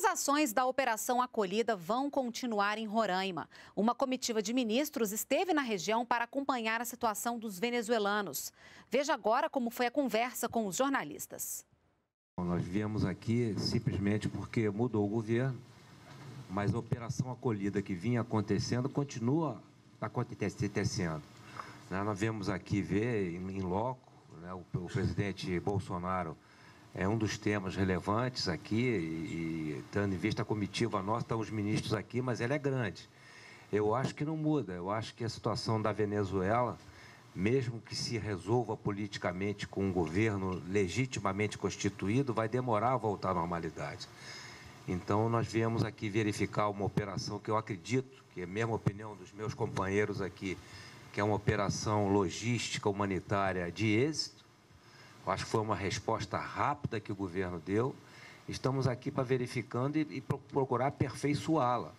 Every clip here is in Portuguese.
ações da Operação Acolhida vão continuar em Roraima. Uma comitiva de ministros esteve na região para acompanhar a situação dos venezuelanos. Veja agora como foi a conversa com os jornalistas. Nós viemos aqui simplesmente porque mudou o governo, mas a Operação Acolhida que vinha acontecendo continua acontecendo. Nós viemos aqui ver em loco, né, o presidente Bolsonaro é um dos temas relevantes aqui e tendo em vista a comitiva nossa, estão os ministros aqui, mas ela é grande. Eu acho que não muda, eu acho que a situação da Venezuela, mesmo que se resolva politicamente com um governo legitimamente constituído, vai demorar a voltar à normalidade. Então, nós viemos aqui verificar uma operação que eu acredito, que é a mesma opinião dos meus companheiros aqui, que é uma operação logística humanitária de êxito. Eu acho que foi uma resposta rápida que o governo deu. Estamos aqui para verificando e procurar aperfeiçoá-la.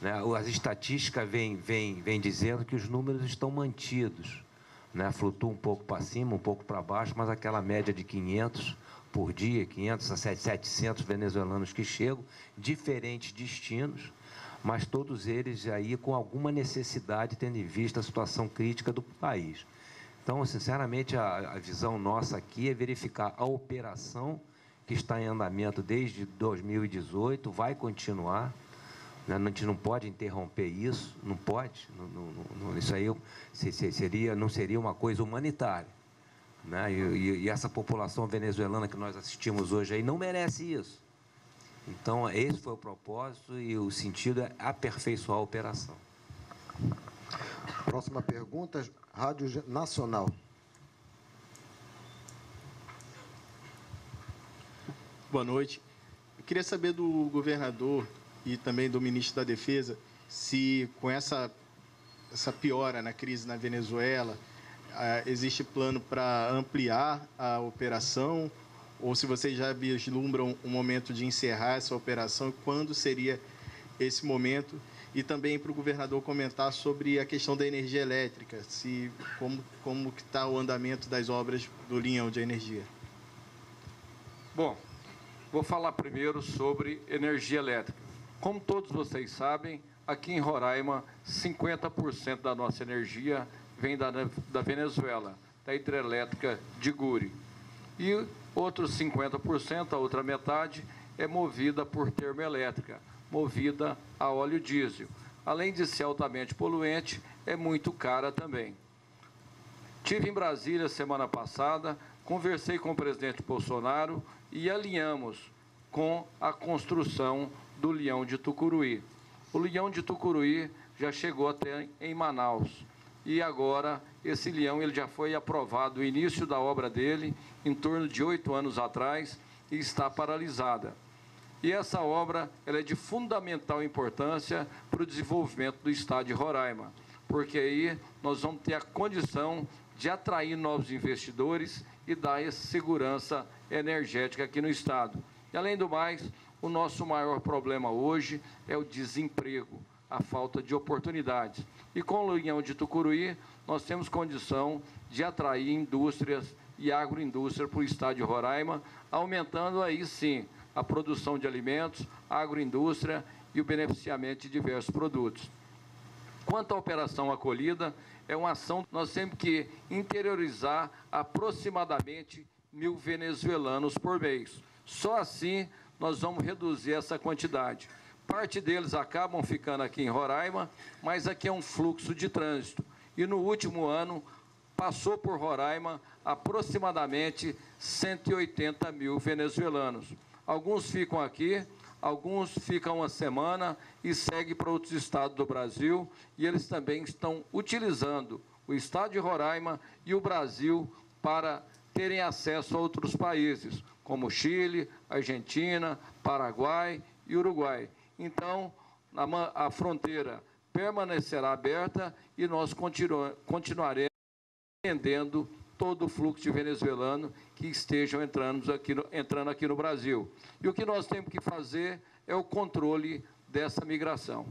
Né? As estatísticas vêm dizendo que os números estão mantidos. Né? Flutua um pouco para cima, um pouco para baixo, mas aquela média de 500 por dia, 500 a 700 venezuelanos que chegam, diferentes destinos, mas todos eles aí com alguma necessidade, tendo em vista a situação crítica do país. Então, sinceramente, a visão nossa aqui é verificar a operação que está em andamento desde 2018, vai continuar, né? A gente não pode interromper isso, não pode, isso aí não seria uma coisa humanitária. Né? E essa população venezuelana que nós assistimos hoje aí não merece isso. Então, esse foi o propósito e o sentido é aperfeiçoar a operação. Próxima pergunta, Rádio Nacional. Boa noite. Eu queria saber do governador e também do ministro da Defesa se, com essa piora na crise na Venezuela, existe plano para ampliar a operação ou se vocês já vislumbram um momento de encerrar essa operação, quando seria esse momento? E também para o governador comentar sobre a questão da energia elétrica, como que está o andamento das obras do linhão de energia. Bom, vou falar primeiro sobre energia elétrica. Como todos vocês sabem, aqui em Roraima, 50% da nossa energia vem da Venezuela, da hidrelétrica de Guri. E outros 50%, a outra metade, é movida por termoelétrica, movida a óleo diesel. Além de ser altamente poluente, é muito cara também. Estive em Brasília semana passada, conversei com o presidente Bolsonaro e alinhamos com a construção do Linhão de Tucuruí. O Linhão de Tucuruí já chegou até em Manaus. E agora, esse Linhão ele já foi aprovado, o início da obra dele, em torno de 8 anos atrás, e está paralisada. E essa obra ela é de fundamental importância para o desenvolvimento do estado de Roraima, porque aí nós vamos ter a condição de atrair novos investidores e dar essa segurança energética aqui no estado. E, além do mais, o nosso maior problema hoje é o desemprego, a falta de oportunidades. E com o Linhão de Tucuruí, nós temos condição de atrair indústrias e agroindústria para o estado de Roraima, aumentando aí sim a produção de alimentos, a agroindústria e o beneficiamento de diversos produtos. Quanto à Operação Acolhida, é uma ação que nós temos que interiorizar aproximadamente 1.000 venezuelanos por mês. Só assim nós vamos reduzir essa quantidade. Parte deles acabam ficando aqui em Roraima, mas aqui é um fluxo de trânsito. E no último ano, passou por Roraima aproximadamente 180.000 venezuelanos. Alguns ficam aqui, alguns ficam uma semana e seguem para outros estados do Brasil, e eles também estão utilizando o estado de Roraima e o Brasil para terem acesso a outros países, como Chile, Argentina, Paraguai e Uruguai. Então, a fronteira permanecerá aberta e nós continuaremos atendendo todo o fluxo de venezuelano que estejam entrando aqui no Brasil. E o que nós temos que fazer é o controle dessa migração.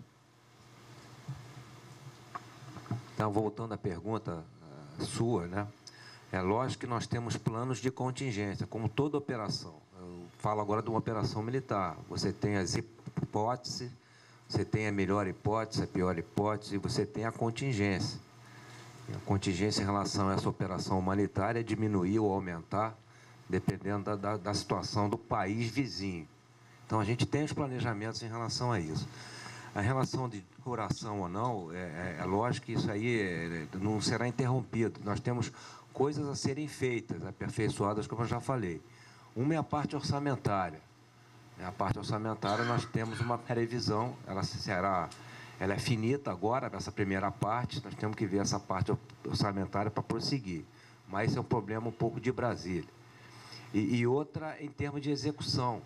Então, voltando à pergunta sua, né? É lógico que nós temos planos de contingência, como toda operação. Eu falo agora de uma operação militar. Você tem as hipóteses, você tem a melhor hipótese, a pior hipótese, e você tem a contingência. E a contingência em relação a essa operação humanitária é diminuir ou aumentar, dependendo da situação do país vizinho. Então, a gente tem os planejamentos em relação a isso. A relação de oração ou não, é lógico que isso aí não será interrompido. Nós temos coisas a serem feitas, aperfeiçoadas, como eu já falei. Uma é a parte orçamentária. A parte orçamentária, nós temos uma previsão, ela é finita agora, essa primeira parte, nós temos que ver essa parte orçamentária para prosseguir. Mas esse é um problema um pouco de Brasília. E outra, em termos de execução,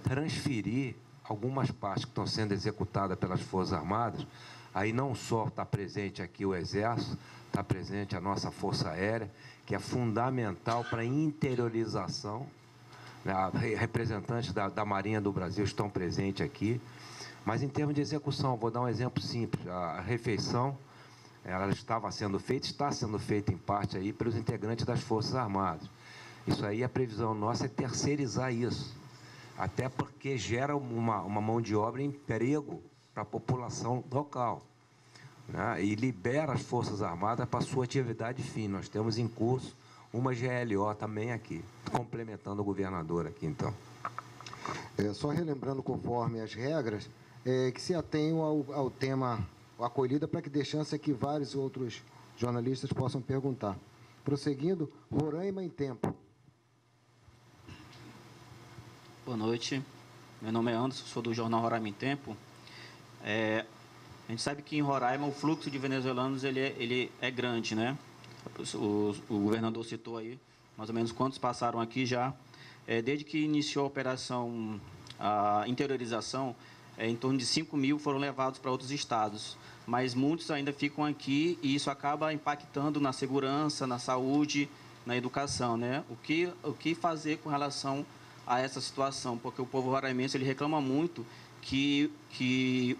transferir algumas partes que estão sendo executadas pelas Forças Armadas, aí não só está presente aqui o Exército, está presente a nossa Força Aérea, que é fundamental para a interiorização. Representantes da Marinha do Brasil estão presentes aqui. Mas, em termos de execução, vou dar um exemplo simples. A refeição, ela estava sendo feita, está sendo feita, em parte, aí, pelos integrantes das Forças Armadas. Isso aí, a previsão nossa é terceirizar isso. Até porque gera uma mão de obra em emprego para a população local, né? E libera as Forças Armadas para a sua atividade fim. Nós temos em curso uma GLO também aqui, complementando o governador aqui, então. Só relembrando, conforme as regras, que se atenham ao tema acolhida, para que dê chance a que vários outros jornalistas possam perguntar. Prosseguindo, Roraima em tempo. Boa noite, meu nome é Anderson, sou do jornal Roraima em Tempo. A gente sabe que em Roraima o fluxo de venezuelanos ele é grande, né? O governador citou aí mais ou menos quantos passaram aqui já. Desde que iniciou a operação, a interiorização, em torno de 5.000 foram levados para outros estados, mas muitos ainda ficam aqui e isso acaba impactando na segurança, na saúde, na educação, né? O que fazer com relação a essa situação, porque o povo roraimense ele reclama muito que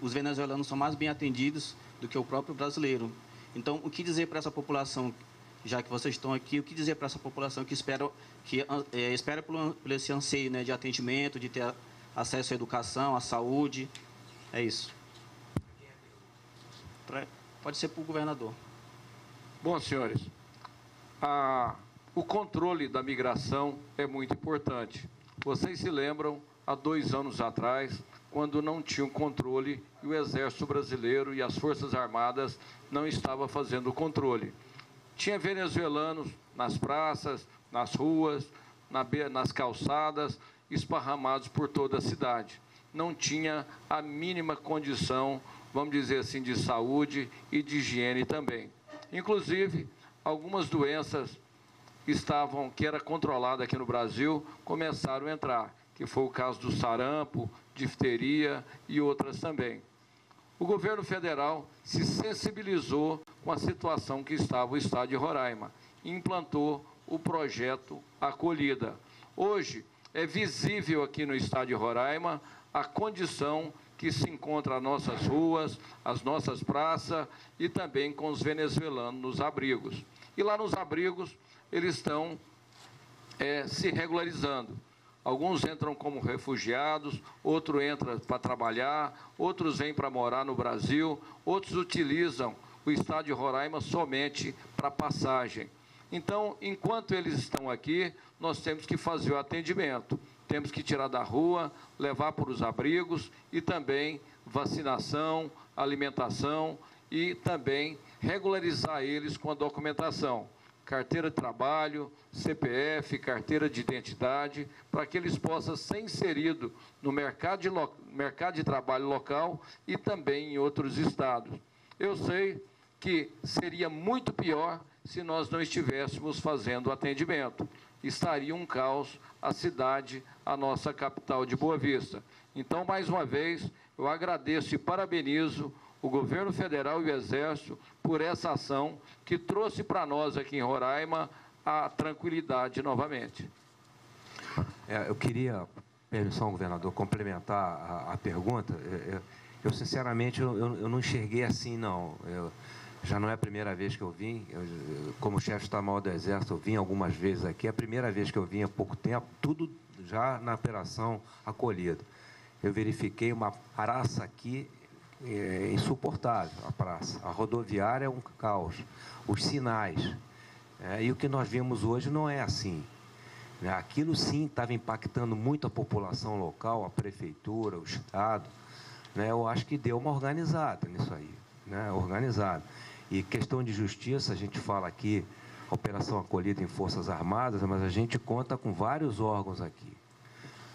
os venezuelanos são mais bem atendidos do que o próprio brasileiro. Então, o que dizer para essa população, já que vocês estão aqui, o que dizer para essa população que espera por esse anseio, né, de atendimento, de ter acesso à educação, à saúde? É isso. Pode ser para o governador. Bom, senhores, o controle da migração é muito importante. Vocês se lembram, há 2 anos atrás, quando não tinham controle e o Exército Brasileiro e as Forças Armadas não estavam fazendo o controle. Tinha venezuelanos nas praças, nas ruas, nas calçadas, esparramados por toda a cidade. Não tinha a mínima condição, vamos dizer assim, de saúde e de higiene também. Inclusive, algumas doenças que era controlada aqui no Brasil, começaram a entrar, que foi o caso do sarampo, difteria e outras também. O governo federal se sensibilizou com a situação que estava o estado de Roraima e implantou o projeto Acolhida. Hoje, é visível aqui no estado de Roraima a condição que se encontra as nossas ruas, as nossas praças e também com os venezuelanos nos abrigos. E lá nos abrigos, eles estão se regularizando. Alguns entram como refugiados, outros entram para trabalhar, outros vêm para morar no Brasil, outros utilizam o estado de Roraima somente para passagem. Então, enquanto eles estão aqui, nós temos que fazer o atendimento. Temos que tirar da rua, levar para os abrigos e também vacinação, alimentação e também regularizar eles com a documentação. Carteira de trabalho, CPF, carteira de identidade, para que eles possam ser inseridos no mercado de trabalho local e também em outros estados. Eu sei que seria muito pior se nós não estivéssemos fazendo o atendimento. Estaria um caos a cidade, a nossa capital de Boa Vista. Então, mais uma vez, eu agradeço e parabenizo o governo federal e o Exército por essa ação que trouxe para nós aqui em Roraima a tranquilidade novamente. Eu queria, permissão, governador, complementar a pergunta. Eu sinceramente, eu não enxerguei assim, não. Já não é a primeira vez que eu vim. Como chefe de Estado-Maior do Exército, eu vim algumas vezes aqui. É a primeira vez que eu vim há pouco tempo. Tudo já na operação acolhida. Eu verifiquei uma praça aqui insuportável, a praça. A rodoviária é um caos. Os sinais. E o que nós vimos hoje não é assim. Aquilo sim estava impactando muito a população local, a prefeitura, o Estado. Eu acho que deu uma organizada nisso aí. Organizada. E questão de justiça, a gente fala aqui, operação acolhida em Forças Armadas, mas a gente conta com vários órgãos aqui.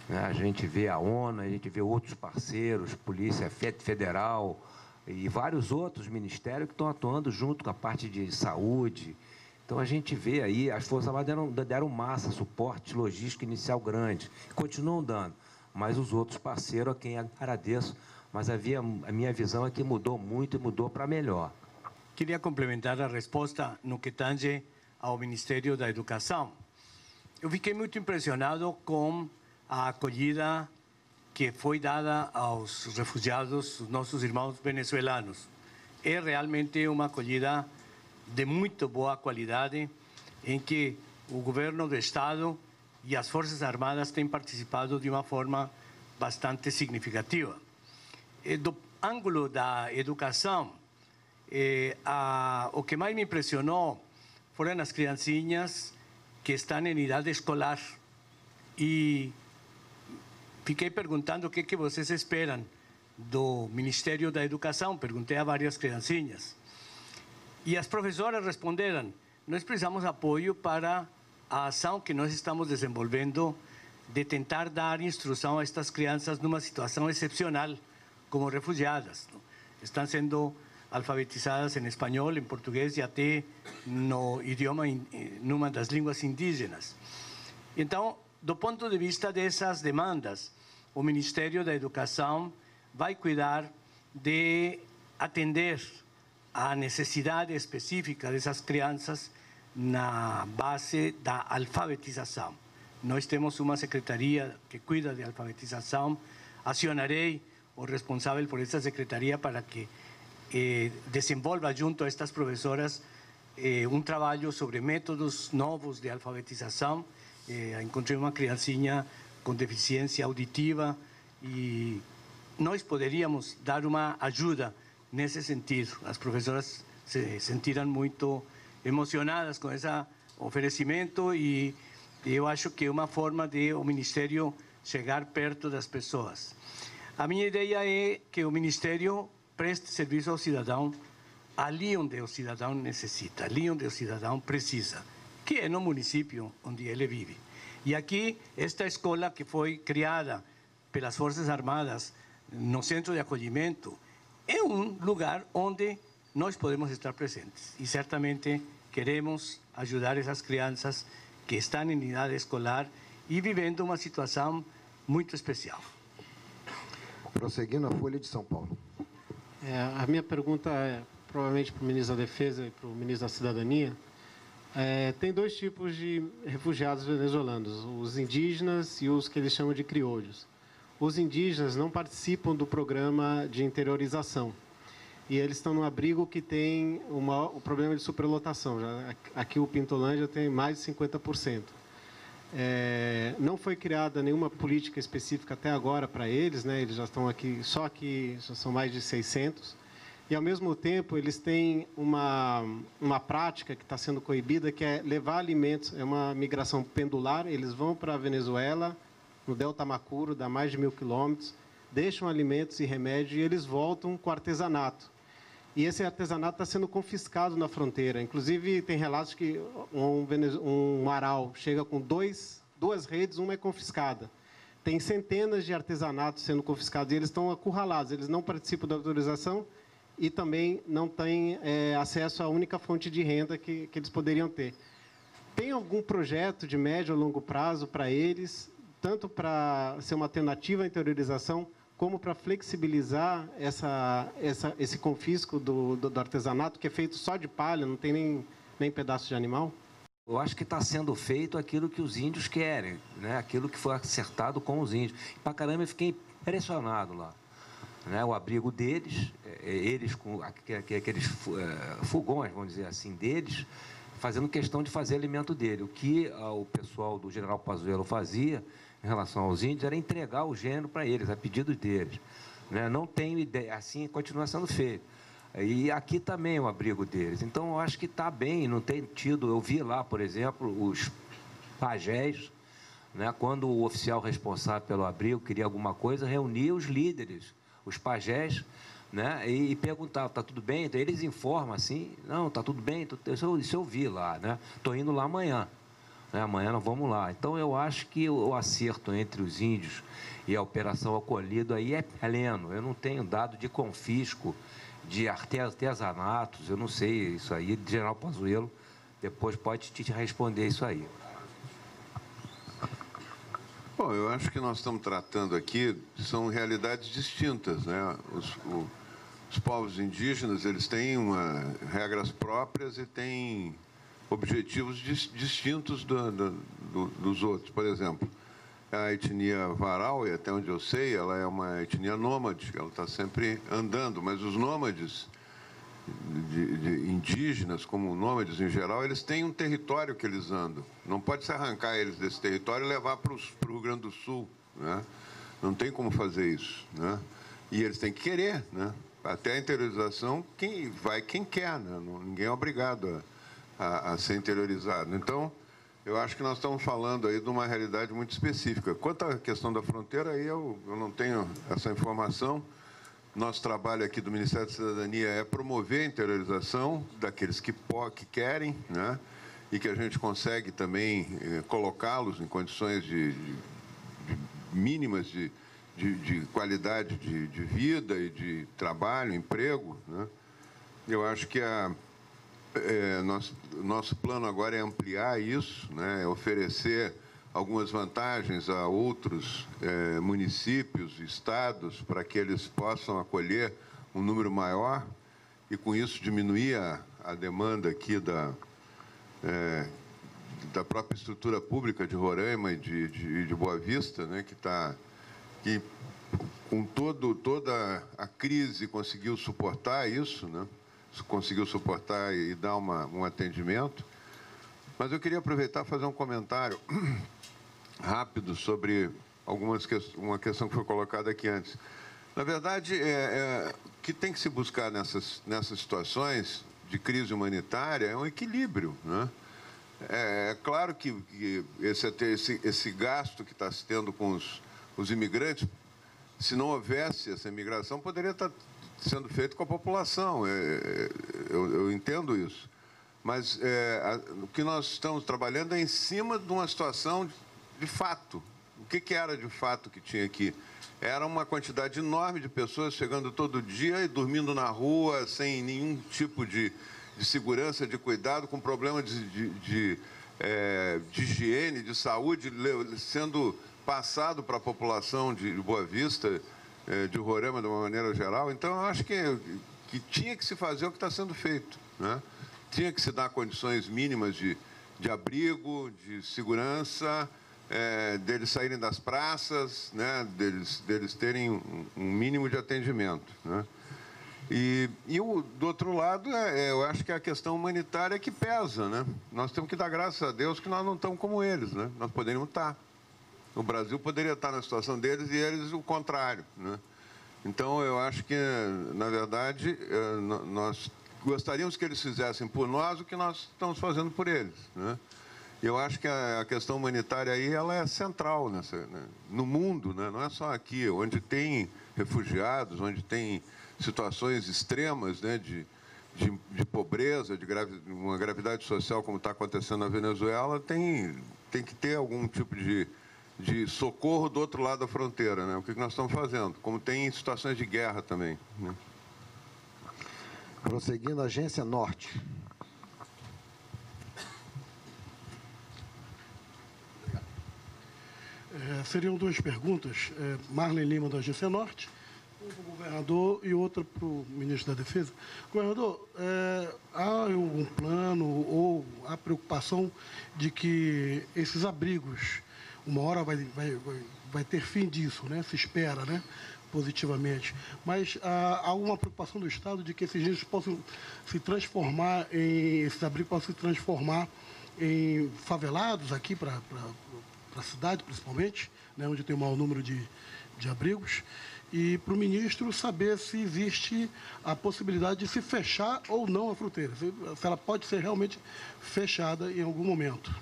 A gente vê a ONU, a gente vê outros parceiros, Polícia Federal e vários outros ministérios que estão atuando junto com a parte de saúde. Então, a gente vê aí, as Forças Armadas deram massa, suporte logístico inicial grande, continuam dando, mas os outros parceiros, a quem agradeço, mas a minha visão é que mudou muito e mudou para melhor. Queria complementar a resposta no que tange ao Ministério da Educação. Eu fiquei muito impressionado com a acolhida que foi dada aos refugiados, os nossos irmãos venezuelanos. É realmente uma acolhida de muito boa qualidade, em que o governo do Estado e as Forças Armadas têm participado de uma forma bastante significativa. Do ângulo da educação, o que mais me impressionou foram as criancinhas que estão em idade escolar. E fiquei perguntando o que vocês esperam do Ministério da Educação. Perguntei a várias criancinhas. E as professoras responderam: nós precisamos de apoio para a ação que nós estamos desenvolvendo de tentar dar instrução a estas crianças numa situação excepcional, como refugiadas. Estão sendo alfabetizadas em espanhol, em português e até no idioma, numa das línguas indígenas. Então, do ponto de vista dessas demandas, o Ministério da Educação vai cuidar de atender a necessidade específica dessas crianças na base da alfabetização. Nós temos uma secretaria que cuida de alfabetização. Acionarei o responsável por essa secretaria para que desenvolva junto a estas professoras um trabalho sobre métodos novos de alfabetização. Encontrei uma criancinha com deficiência auditiva e nós poderíamos dar uma ajuda nesse sentido. As professoras se sentiram muito emocionadas com esse oferecimento e eu acho que é uma forma de o Ministério chegar perto das pessoas. A minha ideia é que o Ministério preste serviço ao cidadão ali onde o cidadão necessita, ali onde o cidadão precisa, que é no município onde ele vive. E aqui, esta escola que foi criada pelas Forças Armadas no centro de acolhimento é um lugar onde nós podemos estar presentes. E certamente queremos ajudar essas crianças que estão em idade escolar e vivendo uma situação muito especial. Prosseguindo, a Folha de São Paulo. A minha pergunta é provavelmente para o ministro da Defesa e para o ministro da Cidadania. Tem dois tipos de refugiados venezuelanos, os indígenas e os que eles chamam de crioulos. Os indígenas não participam do programa de interiorização e eles estão num abrigo que tem o problema de superlotação. Aqui o Pintolândia tem mais de 50%. Não foi criada nenhuma política específica até agora para eles, né? Eles já estão aqui, só aqui já são mais de 600. E, ao mesmo tempo, eles têm uma prática que está sendo coibida, que é levar alimentos, é uma migração pendular. Eles vão para a Venezuela, no Delta Macuro, dá mais de 1.000 quilômetros, deixam alimentos e remédio e eles voltam com artesanato. E esse artesanato está sendo confiscado na fronteira. Inclusive, tem relatos que um aral chega com duas redes, uma é confiscada. Tem centenas de artesanatos sendo confiscados e eles estão acurralados. Eles não participam da autorização e também não têm acesso à única fonte de renda que eles poderiam ter. Tem algum projeto de médio ou longo prazo para eles, tanto para ser uma alternativa à interiorização, como para flexibilizar esse confisco do artesanato, que é feito só de palha, não tem nem pedaço de animal? Eu acho que está sendo feito aquilo que os índios querem, né? Aquilo que foi acertado com os índios. E, pra caramba, eu fiquei impressionado lá. Né? O abrigo deles, eles com aqueles fogões, vamos dizer assim, deles, fazendo questão de fazer alimento dele. O que o pessoal do General Pazuello fazia em relação aos índios era entregar o gênero para eles, a pedido deles. Né? Não tenho ideia, assim continua sendo feito. E aqui também é o abrigo deles. Então, eu acho que está bem, não tem tido... Eu vi lá, por exemplo, os pajés, né? Quando o oficial responsável pelo abrigo queria alguma coisa, reunia os líderes, os pajés, né? E perguntava, está tudo bem? Então, eles informam assim, não, está tudo bem, isso eu vi lá, né? Estou indo lá amanhã, né? Amanhã nós vamos lá. Então, eu acho que o acerto entre os índios e a Operação Acolhido aí é pleno. Eu não tenho dado de confisco de artesanatos, eu não sei isso aí, General Pazuello depois pode te responder isso aí. Bom, eu acho que nós estamos tratando aqui, são realidades distintas, né? Os povos indígenas, eles têm regras próprias e têm objetivos distintos dos outros. Por exemplo, a etnia Warao, e até onde eu sei, ela é uma etnia nômade, ela está sempre andando, mas os nômades de indígenas, como nômades em geral, eles têm um território que eles andam. Não pode se arrancar eles desse território e levar para o Rio Grande do Sul, né? Não tem como fazer isso, né? E eles têm que querer, né? Até a interiorização, quem quer, né? Ninguém é obrigado a ser interiorizado. Então, eu acho que nós estamos falando aí de uma realidade muito específica. Quanto à questão da fronteira, aí eu não tenho essa informação. Nosso trabalho aqui do Ministério da Cidadania é promover a interiorização daqueles que querem, né? E que a gente consegue também colocá-los em condições mínimas de qualidade de vida e de trabalho, emprego, né? Eu acho que nosso plano agora é ampliar isso, né? Oferecer algumas vantagens a outros municípios, estados, para que eles possam acolher um número maior e, com isso, diminuir a demanda aqui da própria estrutura pública de Roraima e de Boa Vista, né? Que com toda a crise conseguiu suportar isso, né? Conseguiu suportar e dar um atendimento. Mas eu queria aproveitar e fazer um comentário rápido sobre uma questão que foi colocada aqui antes. Na verdade, o que tem que se buscar nessas situações de crise humanitária é um equilíbrio, né? É claro que esse gasto que está se tendo com os imigrantes, se não houvesse essa imigração, poderia estar sendo feito com a população. Eu entendo isso. Mas o que nós estamos trabalhando é em cima de uma situação de fato. O que era de fato que tinha aqui? Era uma quantidade enorme de pessoas chegando todo dia e dormindo na rua, sem nenhum tipo de segurança, de cuidado, com problema de higiene, de saúde, sendo passado para a população de Boa Vista, de Roraima, de uma maneira geral. Então, eu acho que tinha que se fazer o que está sendo feito, né? Tinha que se dar condições mínimas de abrigo, de segurança, deles saírem das praças, né? Deles terem um mínimo de atendimento, né? E do outro lado, eu acho que é a questão humanitária que pesa, né? Nós temos que dar graças a Deus que nós não estamos como eles, né? Nós poderíamos estar. O Brasil poderia estar na situação deles e eles o contrário, né? Então, eu acho que, na verdade, nós gostaríamos que eles fizessem por nós o que nós estamos fazendo por eles, né? Eu acho que a questão humanitária aí ela é central né? No mundo, né? Não é só aqui, onde tem refugiados, onde tem situações extremas, né? de pobreza, uma gravidade social como está acontecendo na Venezuela, tem que ter algum tipo de socorro do outro lado da fronteira, né? O que nós estamos fazendo, como tem em situações de guerra também, né? Prosseguindo, Agência Norte. Seriam duas perguntas. Marlene Lima, da Agência Norte, uma para o governador e outra para o ministro da Defesa. Governador, há um plano ou há preocupação de que esses abrigos, uma hora vai ter fim disso, né? Se espera, né? Positivamente. Mas há alguma preocupação do Estado de que esses índios possam se transformar esses abrigos possam se transformar em favelados aqui para a cidade, principalmente, né, onde tem o maior número de abrigos, e para o ministro saber se existe a possibilidade de se fechar ou não a fruteira, se ela pode ser realmente fechada em algum momento.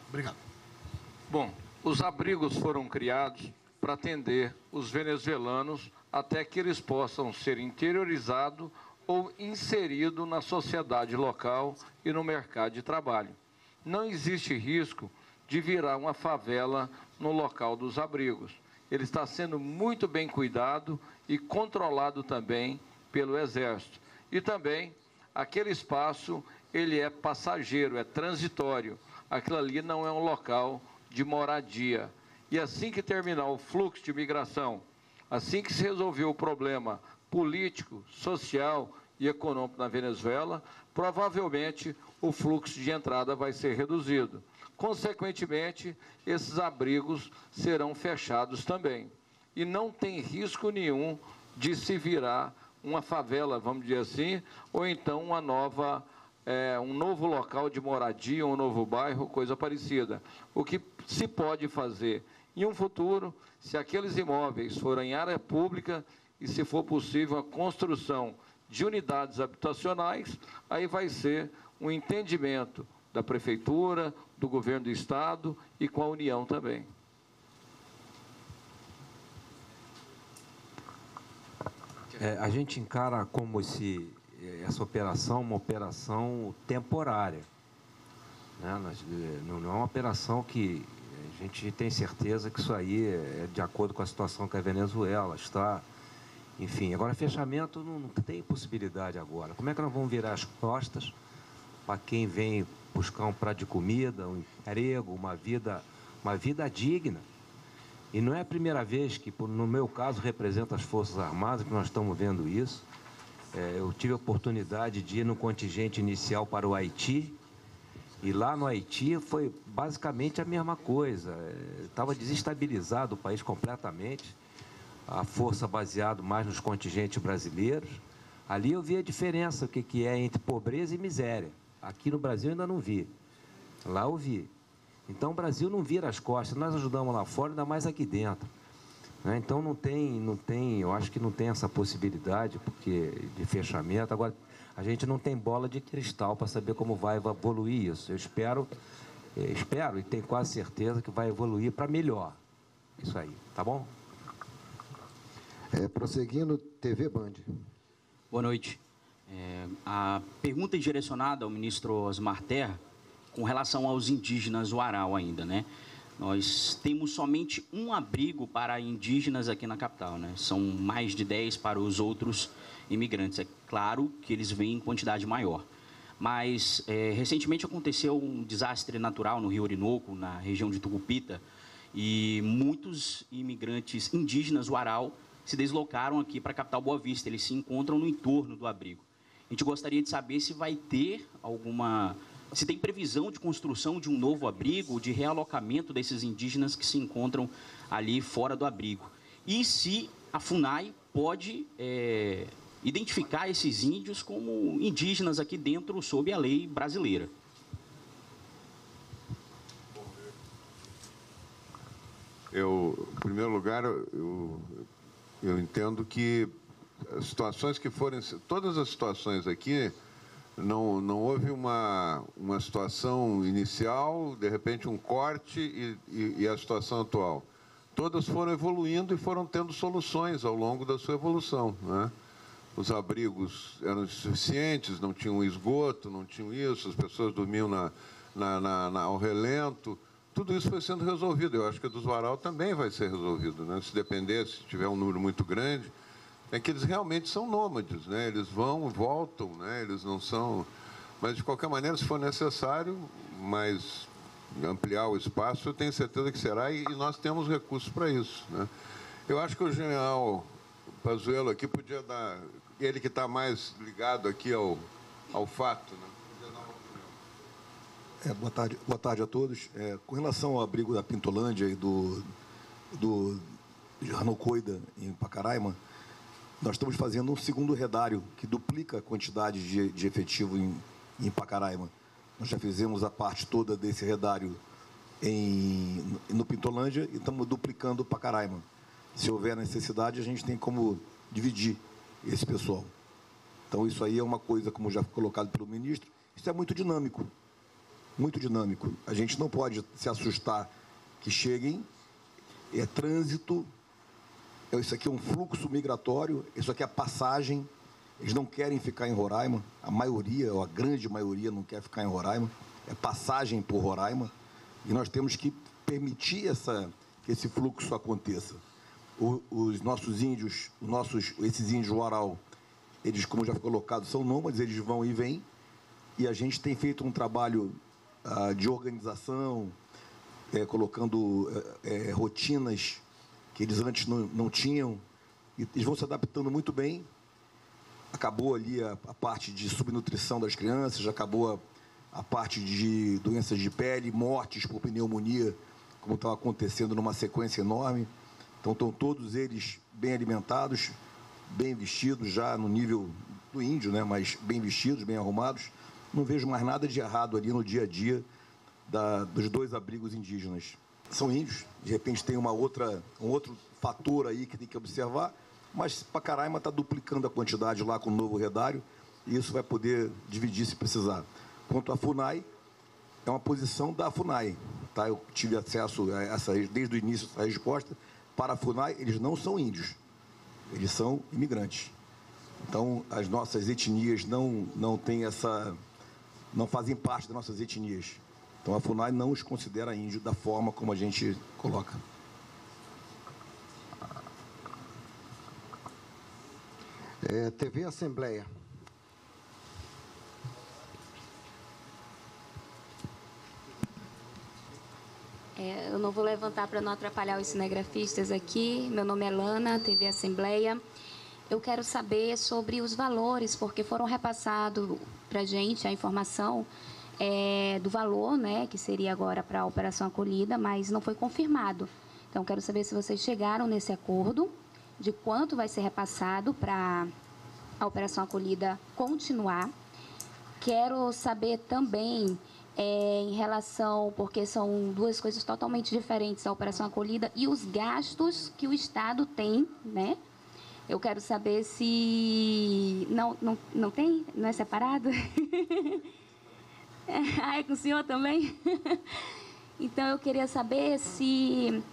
Obrigado. Bom, os abrigos foram criados para atender os venezuelanos até que eles possam ser interiorizados ou inseridos na sociedade local e no mercado de trabalho. Não existe risco de virar uma favela no local dos abrigos. Ele está sendo muito bem cuidado e controlado também pelo Exército. E também, aquele espaço, ele é passageiro, é transitório. Aquilo ali não é um local de moradia. E assim que terminar o fluxo de migração, assim que se resolver o problema político, social e econômico na Venezuela, provavelmente o fluxo de entrada vai ser reduzido. Consequentemente, esses abrigos serão fechados também. E não tem risco nenhum de se virar uma favela, vamos dizer assim, ou então um novo local de moradia, um novo bairro, coisa parecida. O que se pode fazer em um futuro, se aqueles imóveis forem em área pública e se for possível a construção de unidades habitacionais, aí vai ser um entendimento da Prefeitura, do Governo do Estado e com a União também. A gente encara como essa operação uma operação temporária, né? Não é uma operação que a gente tem certeza que isso aí é de acordo com a situação que a Venezuela está. Enfim, agora fechamento não tem possibilidade agora. Como é que nós vamos virar as costas para quem vem buscar um prato de comida, um emprego, uma vida digna? E não é a primeira vez que, no meu caso, representa as Forças Armadas, que nós estamos vendo isso. Eu tive a oportunidade de ir no contingente inicial para o Haiti, e lá no Haiti foi basicamente a mesma coisa. Estava desestabilizado o país completamente, a força baseada mais nos contingentes brasileiros. Ali eu vi a diferença, o que é entre pobreza e miséria. Aqui no Brasil ainda não vi, lá eu vi. Então o Brasil não vira as costas, nós ajudamos lá fora, ainda mais aqui dentro. Né? Então não tem, eu acho que não tem essa possibilidade de fechamento. Agora, a gente não tem bola de cristal para saber como vai evoluir isso. Eu espero e tenho quase certeza que vai evoluir para melhor. Isso aí, tá bom? Prosseguindo, TV Band. Boa noite. A pergunta é direcionada ao ministro Osmar Terra com relação aos indígenas Uarau ainda, né? Nós temos somente um abrigo para indígenas aqui na capital, né? São mais de 10 para os outros imigrantes. É claro que eles vêm em quantidade maior. Mas, recentemente aconteceu um desastre natural no Rio Orinoco, na região de Tucupita, e muitos imigrantes indígenas Uarau se deslocaram aqui para a capital Boa Vista. Eles se encontram no entorno do abrigo. A gente gostaria de saber se vai ter se tem previsão de construção de um novo abrigo, de realocamento desses indígenas que se encontram ali fora do abrigo. E se a FUNAI pode identificar esses índios como indígenas aqui dentro, sob a lei brasileira. Em primeiro lugar, eu entendo que as situações que forem... Todas as situações aqui... Não houve uma situação inicial, de repente um corte e a situação atual. Todas foram evoluindo e foram tendo soluções ao longo da sua evolução, né? Os abrigos eram insuficientes, não tinham esgoto, não tinham isso, as pessoas dormiam ao relento. Tudo isso foi sendo resolvido. Eu acho que a dos Uarau também vai ser resolvido, né? Se depender, se tiver um número muito grande... É que eles realmente são nômades, né? Eles vão, voltam, né? Eles não são... Mas, de qualquer maneira, se for necessário, mas ampliar o espaço, eu tenho certeza que será, e nós temos recursos para isso, né? Eu acho que o general Pazuello aqui podia dar... Ele que está mais ligado aqui ao fato, né? Podia dar uma opinião. Boa tarde a todos. Com relação ao abrigo da Pintolândia e do Janocoida, em Pacaraima, nós estamos fazendo um segundo redário que duplica a quantidade de efetivo em Pacaraima. Nós já fizemos a parte toda desse redário no Pintolândia e estamos duplicando Pacaraima. Se houver necessidade, a gente tem como dividir esse pessoal. Então, isso aí é uma coisa, como já foi colocado pelo ministro, isso é muito dinâmico. Muito dinâmico. A gente não pode se assustar que cheguem, é trânsito, isso aqui é um fluxo migratório, isso aqui é passagem, eles não querem ficar em Roraima, a maioria, ou a grande maioria, não quer ficar em Roraima, é passagem por Roraima, e nós temos que permitir que esse fluxo aconteça. Os nossos índios, esses índios Uarau, eles, como já foi colocado, são nômades, eles vão e vêm, e a gente tem feito um trabalho de organização, colocando rotinas que eles antes não tinham, e eles vão se adaptando muito bem. Acabou ali a parte de subnutrição das crianças, já acabou a parte de doenças de pele, mortes por pneumonia, como estava acontecendo numa sequência enorme. Então, estão todos eles bem alimentados, bem vestidos, já no nível do índio, né? Mas bem vestidos, bem arrumados. Não vejo mais nada de errado ali no dia a dia dos 2 abrigos indígenas. São índios, de repente tem um outro fator aí que tem que observar, mas Pacaraima está duplicando a quantidade lá com o novo redário e isso vai poder dividir se precisar. Quanto à FUNAI, é uma posição da FUNAI. Tá? Eu tive acesso a desde o início a essa resposta. Para a FUNAI, eles não são índios, eles são imigrantes. Então, as nossas etnias não fazem parte das nossas etnias. Então, a FUNAI não os considera índio da forma como a gente coloca. TV Assembleia. Eu não vou levantar para não atrapalhar os cinegrafistas aqui. Meu nome é Lana, TV Assembleia. Eu quero saber sobre os valores, porque foram repassados para a gente a informação do valor, né, que seria agora para a Operação Acolhida, mas não foi confirmado. Então, quero saber se vocês chegaram nesse acordo, de quanto vai ser repassado para a Operação Acolhida continuar. Quero saber também, em relação, porque são 2 coisas totalmente diferentes, a Operação Acolhida e os gastos que o Estado tem, né? Eu quero saber se... Não tem? Não é separado? É com o senhor também? Então, eu queria saber se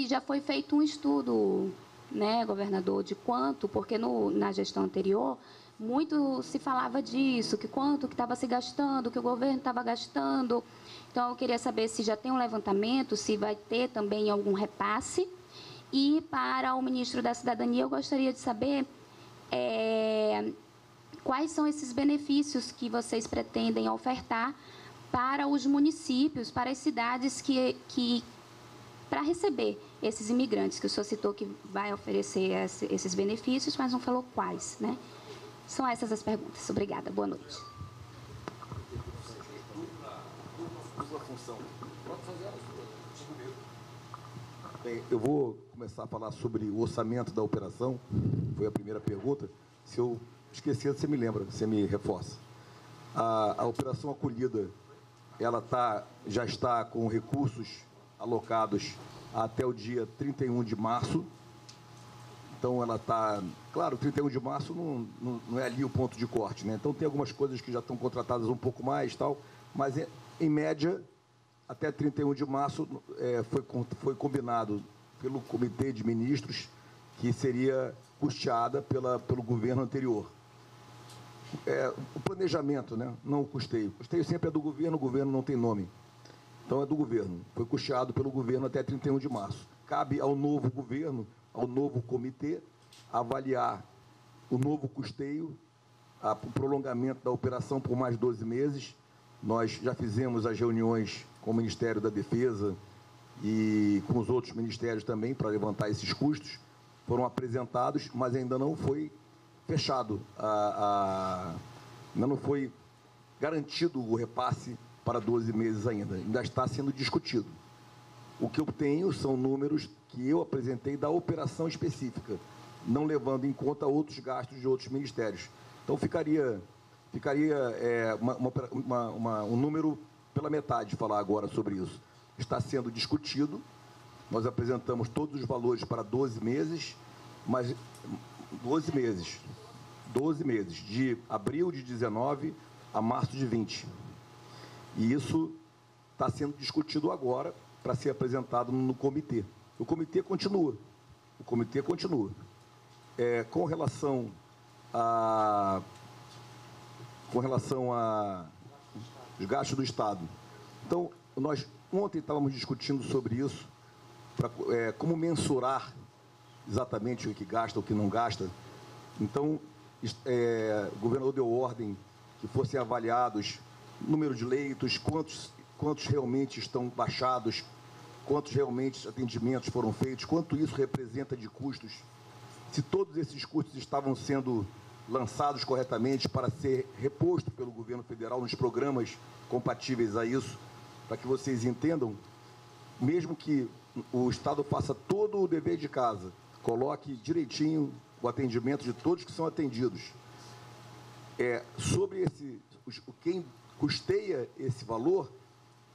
já foi feito um estudo, né, governador, de quanto, porque na gestão anterior, muito se falava disso, que quanto que estava se gastando, que o governo estava gastando. Então, eu queria saber se já tem um levantamento, se vai ter também algum repasse. E para o ministro da Cidadania, eu gostaria de saber quais são esses benefícios que vocês pretendem ofertar para os municípios, para as cidades para receber esses imigrantes, que o senhor citou que vai oferecer esses benefícios, mas não falou quais, né? São essas as perguntas. Obrigada. Boa noite. Bem, eu vou começar a falar sobre o orçamento da operação. Foi a primeira pergunta. Se eu esquecer, você me lembra, você me reforça. A Operação Acolhida, ela já está com recursos alocados até o dia 31 de março. Então, ela está... Claro, 31 de março não é ali o ponto de corte, né? Então, tem algumas coisas que já estão contratadas um pouco mais, tal, mas, em média, até 31 de março foi combinado pelo Comitê de Ministros que seria custeada pelo governo anterior. O planejamento, né? Não o custeio. O custeio sempre é do governo, o governo não tem nome. Então, é do governo. Foi custeado pelo governo até 31 de março. Cabe ao novo governo, ao novo comitê, avaliar o novo custeio, o prolongamento da operação por mais 12 meses. Nós já fizemos as reuniões com o Ministério da Defesa e com os outros ministérios também para levantar esses custos. Foram apresentados, mas ainda não foi fechado, ainda não foi garantido o repasse para 12 meses ainda está sendo discutido. O que eu tenho são números que eu apresentei da operação específica, não levando em conta outros gastos de outros ministérios. Então, ficaria um número pela metade falar agora sobre isso. está sendo discutido. Nós apresentamos todos os valores para 12 meses, mas 12 meses, de abril de 19 a março de 20. E isso está sendo discutido agora para ser apresentado no comitê. O comitê continua. Com relação a os gastos do Estado. Então, nós ontem estávamos discutindo sobre isso, como mensurar exatamente o que gasta, o que não gasta. Então, o governador deu ordem que fossem avaliados o número de leitos, quantos realmente estão baixados, quantos realmente atendimentos foram feitos, quanto isso representa de custos, se todos esses custos estavam sendo lançados corretamente para ser reposto pelo governo federal nos programas compatíveis a isso, para que vocês entendam, mesmo que o Estado faça todo o dever de casa, coloque direitinho o atendimento de todos que são atendidos, sobre quem custeia esse valor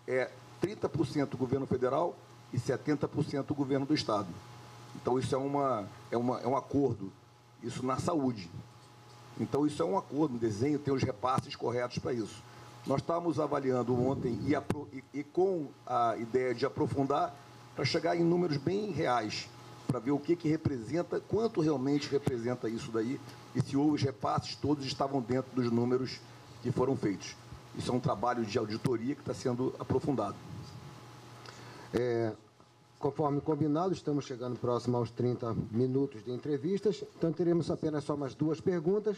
é 30% o governo federal e 70% o governo do Estado. Então, isso é um acordo, isso na saúde. Então, isso é um acordo, um desenho, tem os repasses corretos para isso. Nós estávamos avaliando ontem e com a ideia de aprofundar para chegar em números bem reais, para ver o que representa, quanto realmente representa isso daí e se os repasses todos estavam dentro dos números que foram feitos. Isso é um trabalho de auditoria que está sendo aprofundado. Conforme combinado, estamos chegando próximo aos 30 minutos de entrevistas, então teremos apenas só mais 2 perguntas.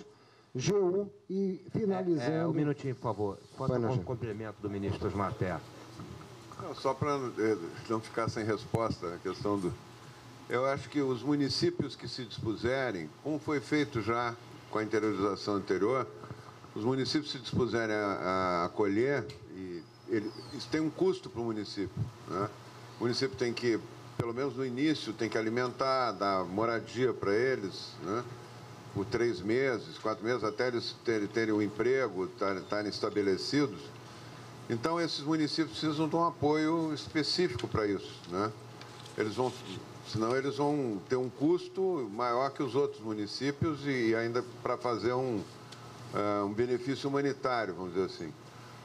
G1 e finalizando... Um minutinho, por favor. Quanto ao complemento do ministro Osmar Terra. Só para não ficar sem resposta a questão do... Eu acho que os municípios que se dispuserem, como foi feito já com a interiorização anterior, os municípios se dispuserem a acolher, isso tem um custo para o município, né? O município tem que, pelo menos no início, tem que alimentar, dar moradia para eles, né? Por 3 meses, 4 meses, até eles terem um emprego, estarem estabelecidos. Então, esses municípios precisam de um apoio específico para isso, né? Senão eles vão ter um custo maior que os outros municípios e ainda para fazer um benefício humanitário, vamos dizer assim.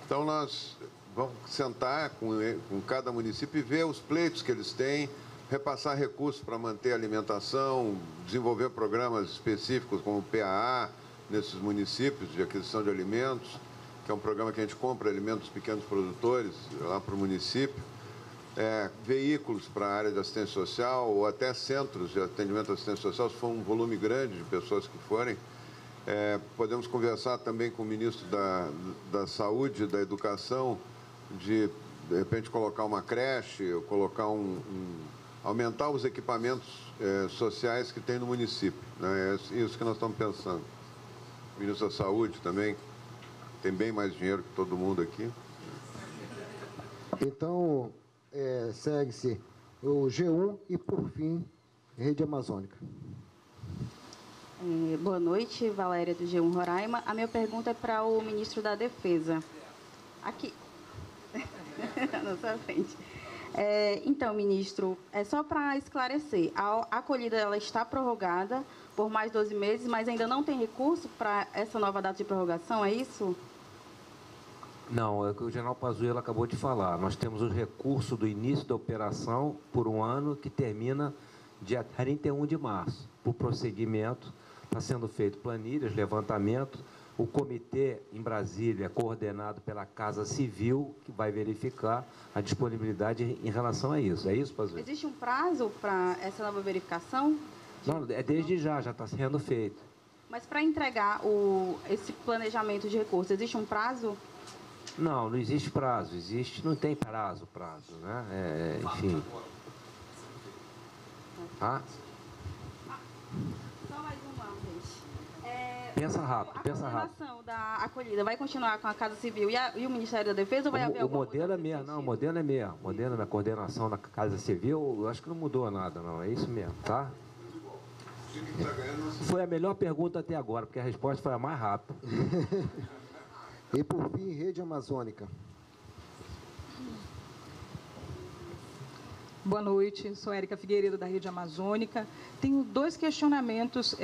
Então, nós vamos sentar com cada município e ver os pleitos que eles têm, repassar recursos para manter a alimentação, desenvolver programas específicos como o PAA nesses municípios de aquisição de alimentos, que é um programa que a gente compra alimentos dos pequenos produtores lá para o município, veículos para a área de assistência social ou até centros de atendimento à assistência social, se for um volume grande de pessoas que forem. Podemos conversar também com o ministro da Saúde e da Educação, de repente colocar uma creche, ou colocar aumentar os equipamentos sociais que tem no município, né? É isso que nós estamos pensando. O ministro da Saúde também tem bem mais dinheiro que todo mundo aqui. Então, segue-se o G1 e, por fim, Rede Amazônica. Boa noite, Valéria do G1 Roraima. A minha pergunta é para o ministro da Defesa. Aqui. Na sua frente. Então, ministro, só para esclarecer, a acolhida ela está prorrogada por mais 12 meses, mas ainda não tem recurso para essa nova data de prorrogação, é isso? Não, é o que o general Pazuello acabou de falar. Nós temos o recurso do início da operação por um ano que termina dia 31 de março. Por prosseguimento, está sendo feito planilhas, levantamento. O comitê em Brasília, coordenado pela Casa Civil, que vai verificar a disponibilidade em relação a isso. É isso, Pazuello? Existe um prazo para essa nova verificação? Não, desde já está sendo feito. Mas para entregar esse planejamento de recursos, existe um prazo? Não, não existe prazo. Não tem prazo, né? Enfim. Só mais uma, gente. Pensa rápido. A coordenação da acolhida vai continuar com a Casa Civil e o Ministério da Defesa ou vai haver alguma modelo é mesmo, não, o modelo é mesmo. O modelo na coordenação da Casa Civil, eu acho que não mudou nada, não. É isso mesmo, tá? Foi a melhor pergunta até agora, porque a resposta foi a mais rápida. E, por fim, Rede Amazônica. Boa noite, sou Érica Figueiredo, da Rede Amazônica. Tenho 2 questionamentos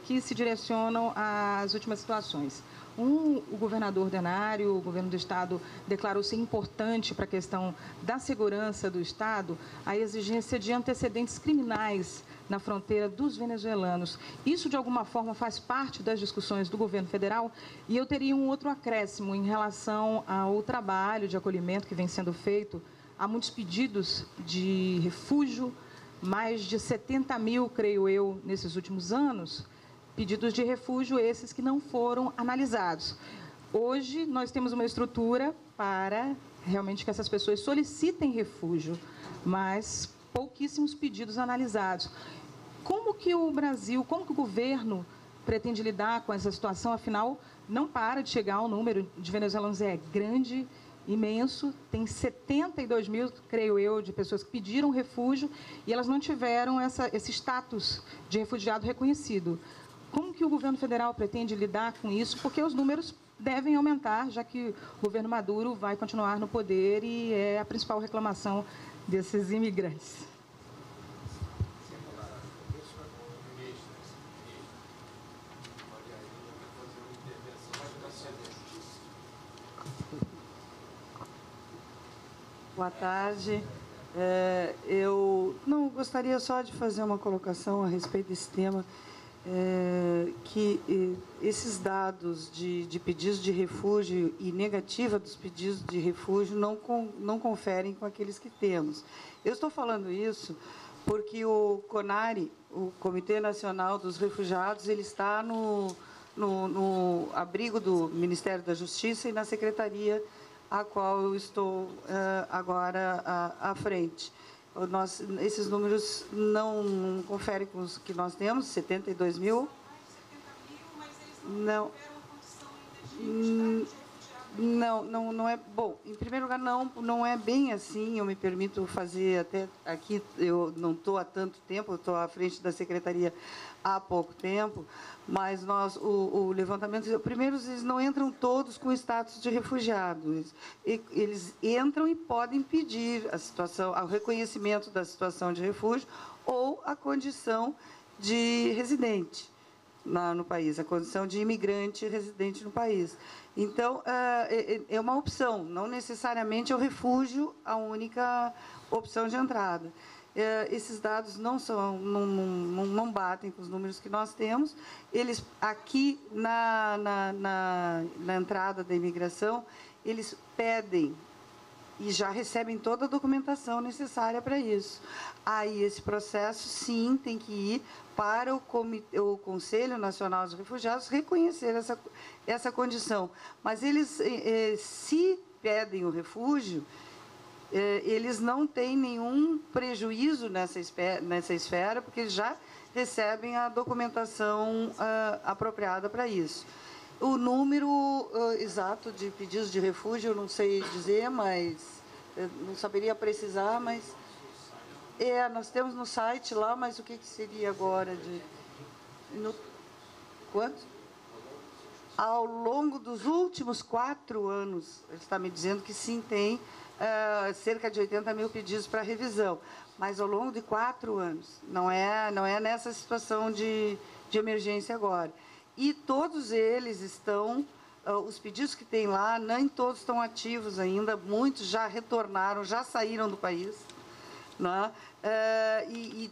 que se direcionam às últimas situações. O governador Denário, o governo do Estado, declarou ser importante para a questão da segurança do Estado a exigência de antecedentes criminais na fronteira dos venezuelanos. Isso, de alguma forma, faz parte das discussões do governo federal? E eu teria um outro acréscimo em relação ao trabalho de acolhimento que vem sendo feito. Há muitos pedidos de refúgio, mais de 70 mil, creio eu, nesses últimos anos, pedidos de refúgio esses que não foram analisados. Hoje, nós temos uma estrutura para realmente que essas pessoas solicitem refúgio, mas pouquíssimos pedidos analisados. Como que o Brasil, como que o governo pretende lidar com essa situação? Afinal, não para de chegar, o número de venezuelanos é grande, imenso, tem 72 mil, creio eu, de pessoas que pediram refúgio e elas não tiveram esse status de refugiado reconhecido. Como que o governo federal pretende lidar com isso? Porque os números devem aumentar, já que o governo Maduro vai continuar no poder e é a principal reclamação desses imigrantes. Boa tarde. Eu não gostaria só de fazer uma colocação a respeito desse tema, que esses dados de pedidos de refúgio e negativa dos pedidos de refúgio não conferem com aqueles que temos. Eu estou falando isso porque o CONARE, o Comitê Nacional dos Refugiados, ele está no abrigo do Ministério da Justiça e na Secretaria a qual eu estou agora à frente. Esses números não conferem com os que nós temos, 72 mil. Não. Não é bom. Em primeiro lugar, não é bem assim. Eu me permito fazer até aqui. Eu não estou há tanto tempo. Eu estou à frente da secretaria há pouco tempo. Mas o levantamento, primeiro, eles não entram todos com status de refugiado. Eles entram e podem pedir o reconhecimento da situação de refúgio ou a condição de residente no país, a condição de imigrante residente no país. Então, é uma opção, não necessariamente é o refúgio a única opção de entrada. Esses dados não batem com os números que nós temos. Eles, aqui na entrada da imigração, eles pedem e já recebem toda a documentação necessária para isso. Aí, esse processo, sim, tem que ir para o Conselho Nacional dos Refugiados reconhecer essa condição. Mas eles, se pedem o refúgio, eles não têm nenhum prejuízo nessa esfera, porque eles já recebem a documentação apropriada para isso. O número exato de pedidos de refúgio, eu não sei dizer, mas não saberia precisar, mas nós temos no site lá, mas o que seria agora quanto? Ao longo dos últimos 4 anos, ele está me dizendo que sim, tem cerca de 80 mil pedidos para revisão, mas ao longo de 4 anos, não é nessa situação de emergência agora. E todos eles estão, os pedidos que tem lá, nem todos estão ativos ainda, muitos já retornaram, já saíram do país, né? E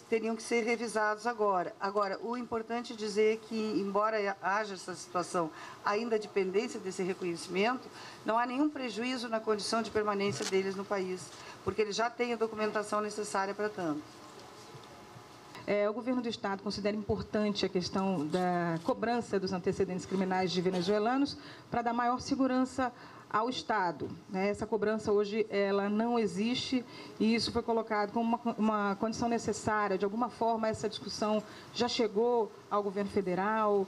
teriam que ser revisados agora. Agora, o importante é dizer que, embora haja essa situação ainda de pendência desse reconhecimento, não há nenhum prejuízo na condição de permanência deles no país, porque eles já têm a documentação necessária para tanto. O governo do Estado considera importante a questão da cobrança dos antecedentes criminais de venezuelanos para dar maior segurança ao Estado. Essa cobrança hoje ela não existe e isso foi colocado como uma condição necessária. De alguma forma, essa discussão já chegou ao governo federal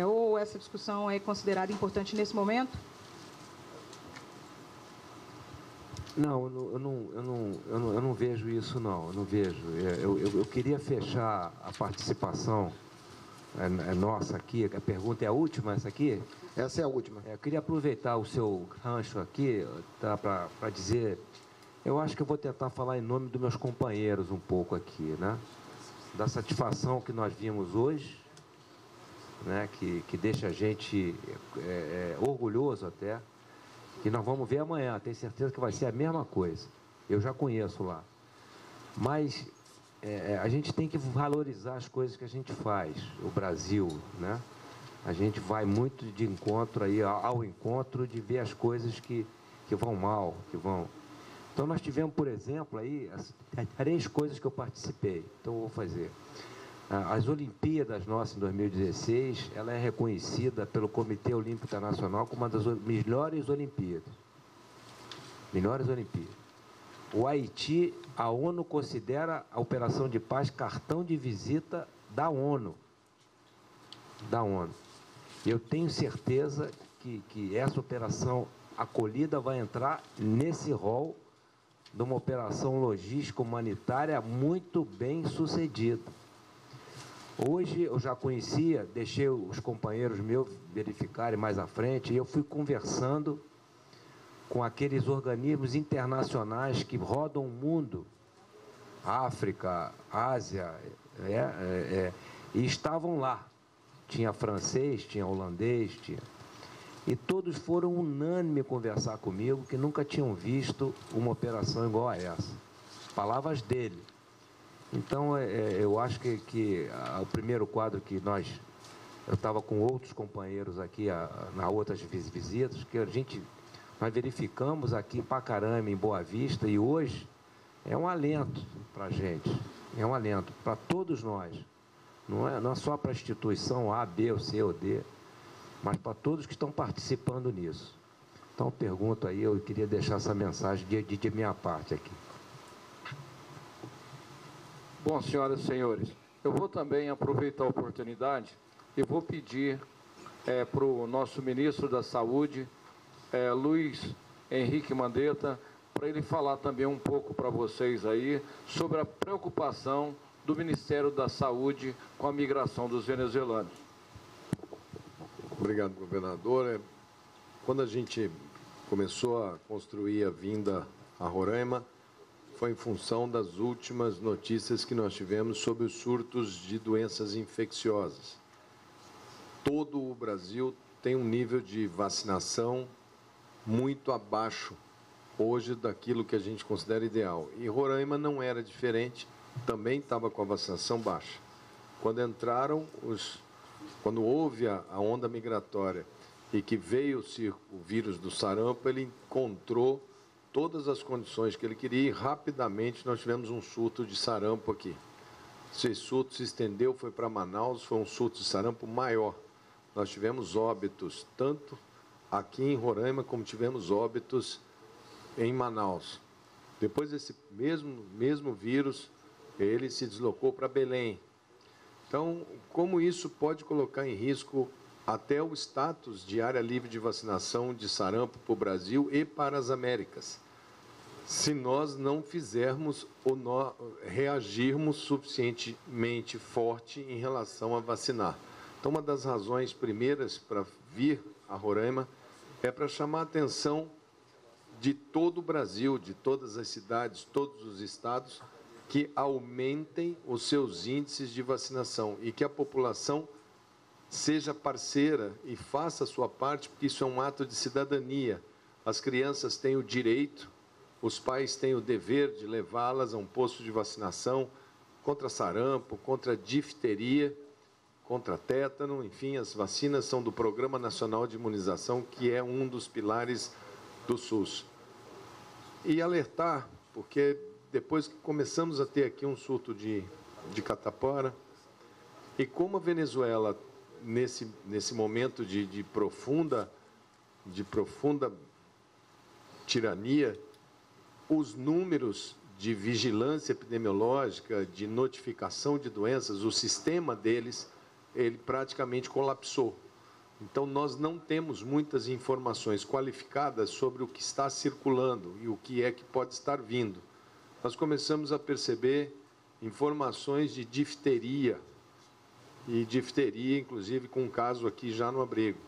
ou essa discussão é considerada importante nesse momento? Não, eu não vejo isso, não. Eu não vejo. Eu queria fechar a participação nossa aqui. A pergunta é a última, essa aqui? Essa é a última. Eu queria aproveitar o seu rancho aqui para dizer Eu acho que eu vou tentar falar em nome dos meus companheiros um pouco aqui, né? Da satisfação que nós vimos hoje, né? Que deixa a gente orgulhoso até, que nós vamos ver amanhã, tenho certeza que vai ser a mesma coisa. Eu já conheço lá. Mas a gente tem que valorizar as coisas que a gente faz, o Brasil, né? A gente vai muito de encontro aí, ao encontro de ver as coisas que vão mal, que vão... Então, nós tivemos, por exemplo, aí, as 3 coisas que eu participei. Então, eu vou fazer. As Olimpíadas nossas, em 2016, ela é reconhecida pelo Comitê Olímpico Internacional como uma das melhores Olimpíadas. Melhores Olimpíadas. O Haiti, a ONU considera a Operação de Paz cartão de visita da ONU. Da ONU. Eu tenho certeza que essa operação acolhida vai entrar nesse rol de uma operação logística humanitária muito bem sucedida. Hoje eu já conhecia, deixei os companheiros meus verificarem mais à frente, e eu fui conversando com aqueles organismos internacionais que rodam o mundo, África, Ásia, e estavam lá. Tinha francês, tinha holandês, tinha... E todos foram unânimes conversar comigo que nunca tinham visto uma operação igual a essa. Palavras dele. Então, eu acho que o primeiro quadro que eu estava com outros companheiros aqui na outras visitas, que nós verificamos aqui em Pacaraima, em Boa Vista, e hoje é um alento para a gente, é um alento para todos nós. Não é só para a instituição A, B, ou C ou D, mas para todos que estão participando nisso. Então, pergunto aí, eu queria deixar essa mensagem de minha parte aqui. Bom, senhoras e senhores, eu vou também aproveitar a oportunidade e vou pedir para o nosso ministro da Saúde, Luiz Henrique Mandetta, para ele falar também um pouco para vocês aí sobre a preocupação do Ministério da Saúde com a migração dos venezuelanos. Obrigado, governador. Quando a gente começou a construir a vinda a Roraima, foi em função das últimas notícias que nós tivemos sobre os surtos de doenças infecciosas. Todo o Brasil tem um nível de vacinação muito abaixo hoje daquilo que a gente considera ideal. E Roraima não era diferente, também estava com a vacinação baixa. Quando houve a onda migratória e que veio o vírus do sarampo, ele encontrou todas as condições que ele queria e rapidamente nós tivemos um surto de sarampo aqui. Esse surto se estendeu, foi para Manaus, foi um surto de sarampo maior. Nós tivemos óbitos tanto aqui em Roraima como tivemos óbitos em Manaus. Depois desse mesmo vírus, ele se deslocou para Belém. Então, como isso pode colocar em risco até o status de área livre de vacinação de sarampo para o Brasil e para as Américas, se nós não fizermos ou reagirmos suficientemente forte em relação a vacinar. Então, uma das razões primeiras para vir a Roraima é para chamar a atenção de todo o Brasil, de todas as cidades, todos os estados, que aumentem os seus índices de vacinação e que a população seja parceira e faça a sua parte, porque isso é um ato de cidadania. As crianças têm o direito, os pais têm o dever de levá-las a um posto de vacinação contra sarampo, contra difteria, contra tétano, enfim, as vacinas são do Programa Nacional de Imunização, que é um dos pilares do SUS. E alertar, porque depois que começamos a ter aqui um surto de catapora, e como a Venezuela, nesse momento de profunda tirania, os números de vigilância epidemiológica, de notificação de doenças, o sistema deles, ele praticamente colapsou. Então, nós não temos muitas informações qualificadas sobre o que está circulando e o que é que pode estar vindo. Nós começamos a perceber informações de difteria, e difteria, inclusive, com um caso aqui já no abrigo.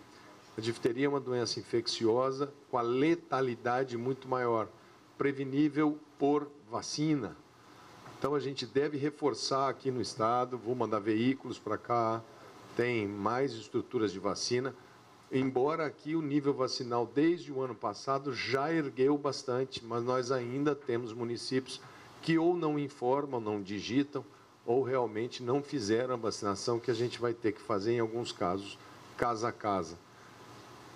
A difteria é uma doença infecciosa com a letalidade muito maior. prevenível por vacina. Então, a gente deve reforçar aqui no Estado, vou mandar veículos para cá, tem mais estruturas de vacina, embora aqui o nível vacinal desde o ano passado já ergueu bastante, mas nós ainda temos municípios que ou não informam, não digitam, ou realmente não fizeram a vacinação, que a gente vai ter que fazer em alguns casos, casa a casa.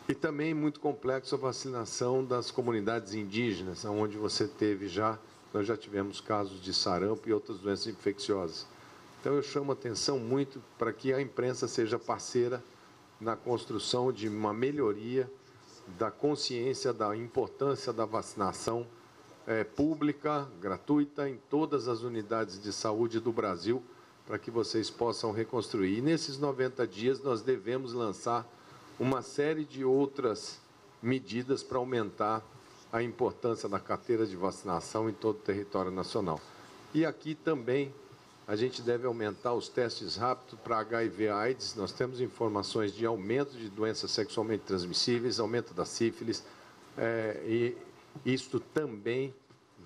E também muito complexo a vacinação das comunidades indígenas, onde você teve nós já tivemos casos de sarampo e outras doenças infecciosas. Então, eu chamo a atenção muito para que a imprensa seja parceira na construção de uma melhoria da consciência da importância da vacinação pública, gratuita, em todas as unidades de saúde do Brasil, para que vocês possam reconstruir. E nesses 90 dias, nós devemos lançar uma série de outras medidas para aumentar a importância da carteira de vacinação em todo o território nacional. E aqui também a gente deve aumentar os testes rápidos para HIV/AIDS. Nós temos informações de aumento de doenças sexualmente transmissíveis, aumento da sífilis, e isto também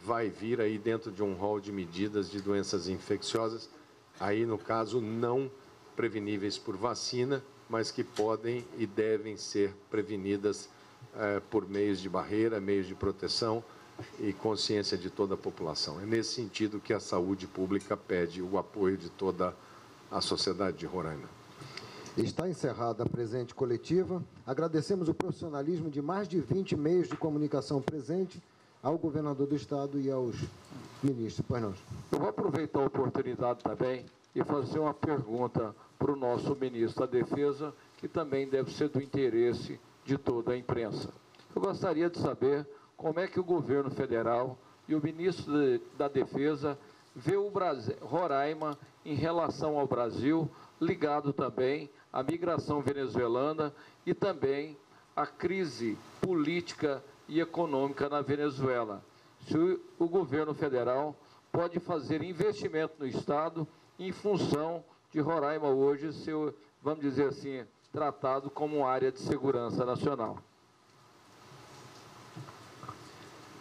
vai vir aí dentro de um rol de medidas de doenças infecciosas, aí no caso não preveníveis por vacina, mas que podem e devem ser prevenidas por meios de barreira, meios de proteção e consciência de toda a população. É nesse sentido que a saúde pública pede o apoio de toda a sociedade de Roraima. Está encerrada a presente coletiva. Agradecemos o profissionalismo de mais de 20 meios de comunicação presentes, ao governador do Estado e aos ministros. Pois não. Eu vou aproveitar a oportunidade também e fazer uma pergunta para o nosso ministro da Defesa, que também deve ser do interesse de toda a imprensa. Eu gostaria de saber como é que o governo federal e o ministro da Defesa vê o Roraima em relação ao Brasil, ligado também à migração venezuelana e também à crise política e econômica na Venezuela. Se o governo federal pode fazer investimento no Estado em função de Roraima hoje ser, vamos dizer assim, tratado como área de segurança nacional.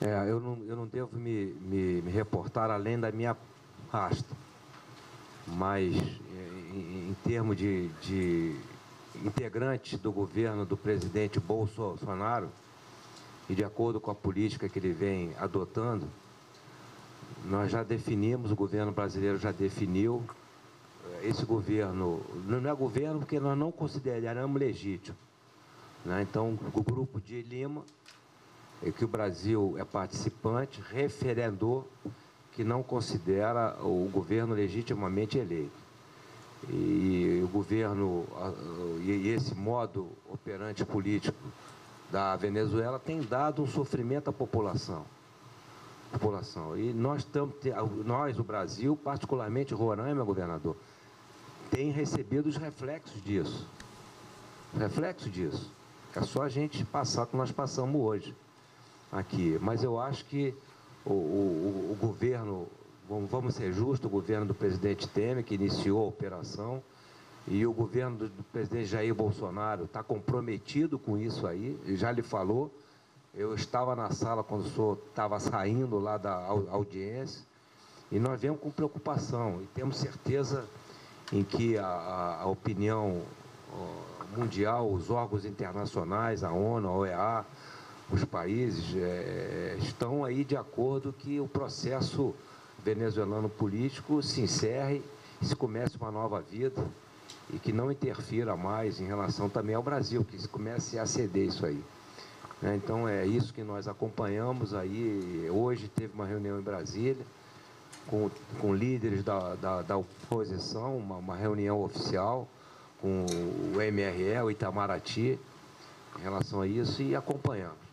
Eu não devo me reportar além da minha pasta, mas em termos de integrantes do governo do presidente Bolsonaro, e de acordo com a política que ele vem adotando, nós já definimos, o governo brasileiro já definiu, esse governo, não é governo porque nós não consideramos legítimo, né? Então, o Grupo de Lima, que o Brasil é participante, referendou que não considera o governo legitimamente eleito. E o governo, e esse modo operante político da Venezuela tem dado um sofrimento à população. E nós, o Brasil, particularmente Roraima, governador, tem recebido os reflexos disso. É só a gente passar o que nós passamos hoje aqui. Mas eu acho que o governo, vamos ser justos, o governo do presidente Temer, que iniciou a operação, e o governo do presidente Jair Bolsonaro está comprometido com isso aí, ele já lhe falou. Eu estava na sala quando o senhor estava saindo lá da audiência, e nós vemos com preocupação, e temos certeza em que a opinião mundial, os órgãos internacionais, a ONU, a OEA, os países estão aí de acordo que o processo venezuelano político se encerre e se comece uma nova vida, e que não interfira mais em relação também ao Brasil, que se comece a ceder isso aí. Então, é isso que nós acompanhamos aí. Hoje teve uma reunião em Brasília com líderes da oposição, uma reunião oficial com o MRE, o Itamaraty, em relação a isso, e acompanhamos.